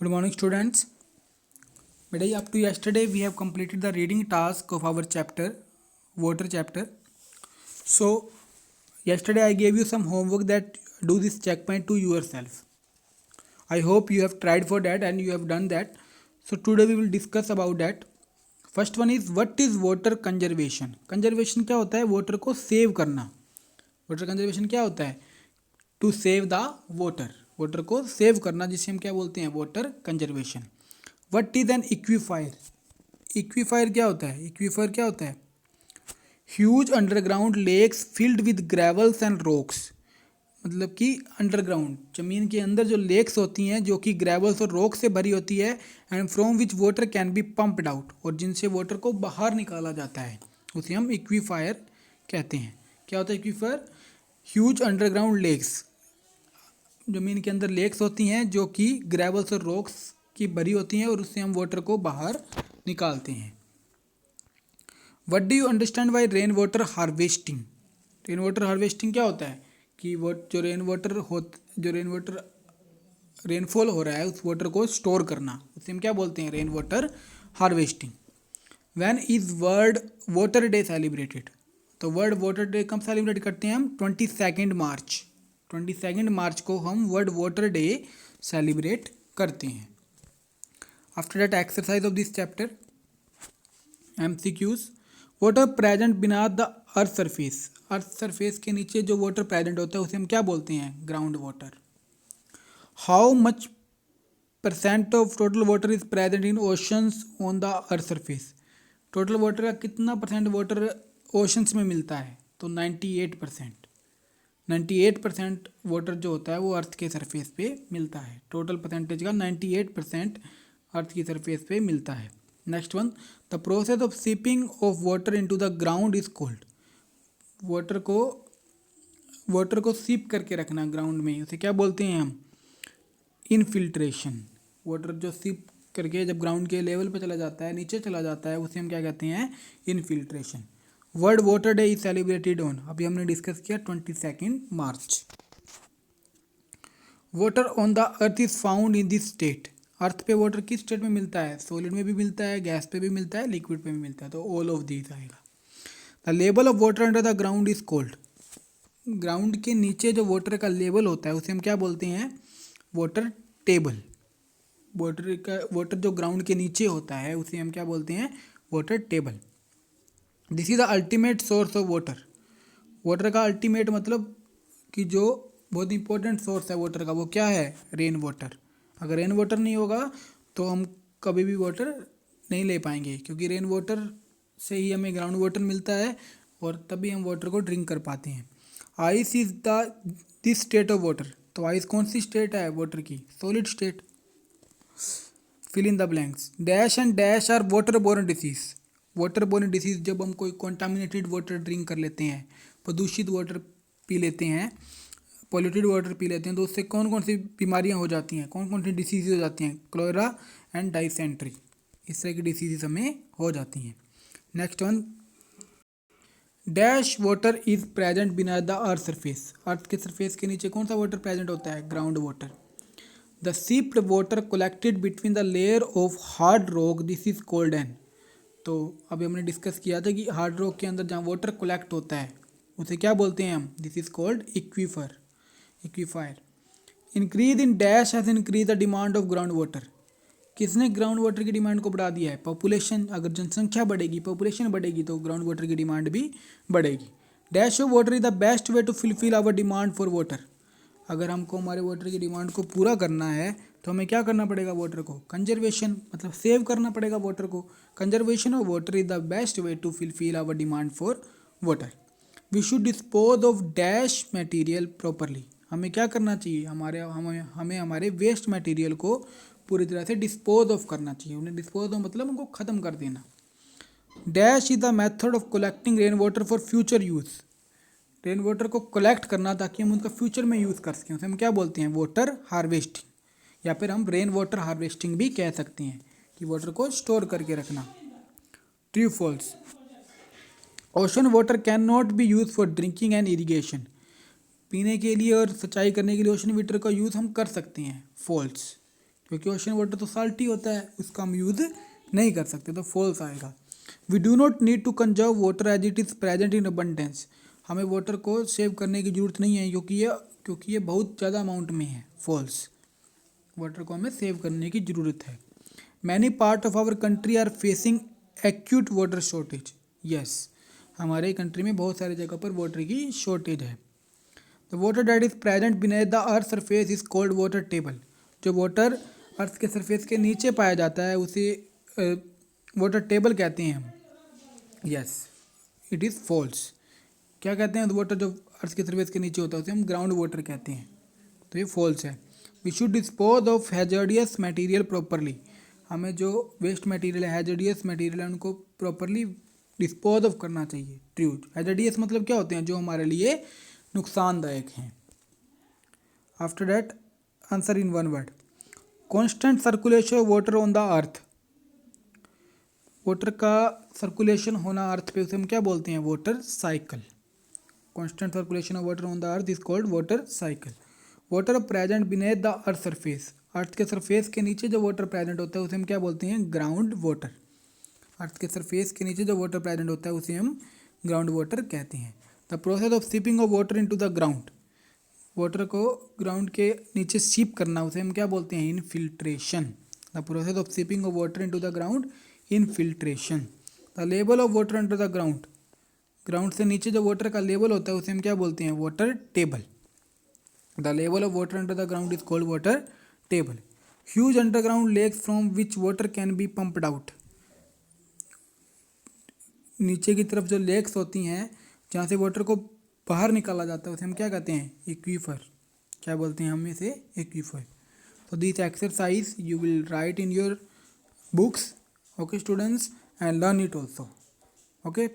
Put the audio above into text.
Good morning, students. Today, up to yesterday, we have completed the reading task of our chapter, water chapter. So, yesterday I gave you some homework that do this checkpoint to yourself. I hope you have tried for that and you have done that. So, today we will discuss about that. First one is what is water conservation? Conservation क्या होता है? Water को save करना. Water conservation क्या होता है? To save the water. Water को save करना जिसे हम क्या बोलते हैं? Water conservation. What is an aquifer? Aquifer क्या होता है? Aquifer क्या होता है? Huge underground lakes filled with gravels and rocks. मतलब कि अंडरग्राउंड जमीन के अंदर जो लेक्स होती हैं जो कि ग्रेवल्स और रॉक से भरी होती है and from which water can B pumped out और जिनसे वाटर को बाहर निकाला जाता है उसे हम एक्वीफायर कहते हैं. क्या होता है एक्वीफायर? ह्यूज अंडरग्राउंड लेक्स, जमीन के अंदर लेक्स होती हैं जो कि ग्रेवल्स और रॉक्स की भरी होती हैं और उससे हम वाटर को बाहर निकालते हैं. What do you understand by rain water harvesting? Rain water harvesting क्या होता है कि वो जो रेनफॉल हो रहा है उस वाटर को स्टोर करना, उसे हम क्या बोलते हैं? Rain water harvesting. When is world water day celebrated? तो वर्ल्ड वाटर डे कब सेलिब्रेट करते हैं हम? 22 मार्च. 22 मार्च को हम वर्ल्ड वाटर डे सेलिब्रेट करते हैं. After that exercise of this chapter MCQs. Water present beneath the earth surface. Earth surface के नीचे जो वाटर प्रेजेंट होता है उसे हम क्या बोलते हैं? Ground water. How much % of total water is present in oceans on the earth surface? Total water का कितना % वाटर ओशंस में मिलता है? तो 98%. 98% वाटर जो होता है वो अर्थ के सरफेस पे मिलता है. टोटल परसेंटेज का 98% अर्थ की सरफेस पे मिलता है. Next one, the process of seeping of water into the ground is called. Water को सीप करके रखना ग्राउंड में, उसे क्या बोलते हैं हम? इनफिल्ट्रेशन. वाटर जो सीप करके जब ग्राउंड के लेवल पे चला जाता है, नीचे चला जाता है, उसे हम क्या कहते हैं? Infiltration. World water day is celebrated on, अभी हमने डिस्कस किया 22 March. Water on the earth is found in this state. Earth पे वाटर किस स्टेट में मिलता है? सॉलिड में भी मिलता है, गैस पे भी मिलता है, लिक्विड पे भी मिलता है. तो ऑल ऑफ दीज आएगा. The level of water under the ground is cold. Ground के नीचे जो वाटर का लेवल होता है उसे हम क्या बोलते हैं? Water table. वाटर जो ग्राउंड के नीचे होता है उसे हम क्या बोलते हैं? Water table. This is the ultimate source of water. Water का अल्टीमेट मतलब कि जो बहुत इंपॉर्टेंट सोर्स है वाटर का वो क्या है? Rain water. अगर रेन वाटर नहीं होगा तो हम कभी भी वाटर नहीं ले पाएंगे, क्योंकि रेन वाटर से ही हमें ग्राउंड वाटर मिलता है और तभी हम वाटर को ड्रिंक कर पाते हैं. Ice is this state of water. तो आइस कौन सी स्टेट है वाटर की? Solid state. Fill in the blanks. Dash and dash are water borne disease. Water borne disease जब हम कोई कॉन्टामिनेटेड वाटर ड्रिंक कर लेते हैं, प्रदूषित वाटर पी लेते हैं, पॉल्यूटेड वाटर पी लेते हैं, तो उससे कौन कौन सी बीमारियां हो जाती हैं, कौन कौन सी डिसीज़ हो जाती हैं? क्लोरा एंड डाइसेंट्री. इस तरह की डिसीज़ हमें हो जाती हैं. Next one, dash water is present beneath the earth surface. Earth के सरफेस के नीचे कौन सा वाटर प्रेजेंट होता है? Ground water. The seeped water collected between the layer of hard rock, this is called an. तो अभी हमने डिस्कस किया था कि हार्ड रॉक के अंदर जहाँ वाटर कलेक्ट होता है उसे क्या बोलते हैं हम? This is called aquifer. Aquifer. Increase in dash has increase the demand of ground water. किसने ग्राउंड वाटर की डिमांड को बढ़ा दिया है? पॉपुलेशन. अगर जनसंख्या बढ़ेगी, पॉपुलेशन बढ़ेगी तो ग्राउंड वाटर की डिमांड भी बढ़ेगी. Dash of water is the best way to fulfil our demand for water. अगर हमको हमारे वाटर की डिमांड को पूरा करना है तो हमें क्या करना पड़ेगा? वाटर को कंजर्वेशन मतलब सेव करना पड़ेगा वाटर को. Conservation of water is the best way to fulfil our demand for water. We should dispose of dash material properly. हमें क्या करना चाहिए? हमें हमारे वेस्ट मटेरियल को पूरी तरह से डिस्पोज ऑफ करना चाहिए. उन्हें डिस्पोज ऑफ मतलब उनको ख़त्म कर देना. Dash is the method of collecting rain water for future use. Rain water को कलेक्ट करना ताकि हम उनका फ्यूचर में यूज़ कर सकें, उसे हम क्या बोलते हैं? वाटर हार्वेस्टिंग, या फिर हम रेन वाटर हार्वेस्टिंग भी कह सकते हैं कि वाटर को स्टोर करके रखना. True false. Ocean water can not be use for drinking and irrigation. पीने के लिए और सिंचाई करने के लिए ओशन वाटर का यूज़ हम कर सकते हैं. फॉल्स. क्योंकि ओशन वाटर तो साल्टी होता है, उसका हम यूज़ नहीं कर सकते, तो फॉल्स आएगा। We do not need to conserve water as it is present in abundance. हमें वाटर को सेव करने की ज़रूरत नहीं है क्योंकि ये बहुत ज़्यादा अमाउंट में है। फॉल्स। वाटर को हमें सेव करने की ज़रूरत है। Many part of our country are facing acute water shortage. Yes, हमारे कंट्री में बहुत सारी जगह पर वाटर की शॉर्टेज है। The water that is present beneath the earth surface is called water table. जो वाटर अर्थ के सरफेस के नीचे पाया जाता है उसे वाटर टेबल कहते हैं हम। Yes, it is false. क्या कहते हैं? वाटर जो अर्थ के सरफेस के नीचे होता है उसे हम ग्राउंड वाटर कहते हैं, तो ये फॉल्स है। We should dispose of hazardous material properly. हमें जो वेस्ट मटेरियल है, हैजर्डियस मटेरियल है, उनको प्रॉपरली डिस्पोज ऑफ करना चाहिए। ट्रू। हैजर्डियस मतलब क्या होते हैं? जो हमारे लिए नुकसानदायक हैं। After that answer in one word. Constant circulation of water on the earth. Water का सर्कुलेशन होना अर्थ पे उसे हम क्या बोलते हैं? Water cycle. Constant circulation of water on the earth is called water cycle. Water present beneath the earth surface. Earth के surface के नीचे जो वाटर प्रेजेंट होता है उसे हम क्या बोलते हैं? Ground water. अर्थ के सरफेस के नीचे जो वाटर प्रेजेंट होता है उसे हम ग्राउंड वाटर कहते हैं। The process of seeping of water into the ground. Water को ग्राउंड के नीचे सीप करना उसे हम क्या बोलते हैं? Infiltration. The process of seeping of water into the ground, infiltration. The level of water under the ground. Ground से नीचे जो वाटर का लेवल होता है उसे हम क्या बोलते हैं? Water table. The level of water under the ground is called water table. Huge underground lakes from which water can be pumped out. नीचे की तरफ जो लेक्स होती हैं जहाँ से वाटर को बाहर निकाला जाता है उसे हम क्या कहते हैं? एक्वीफर। क्या बोलते हैं हम इसे? Aquifer. So this exercise you will write in your books, okay students, and learn it also. Okay.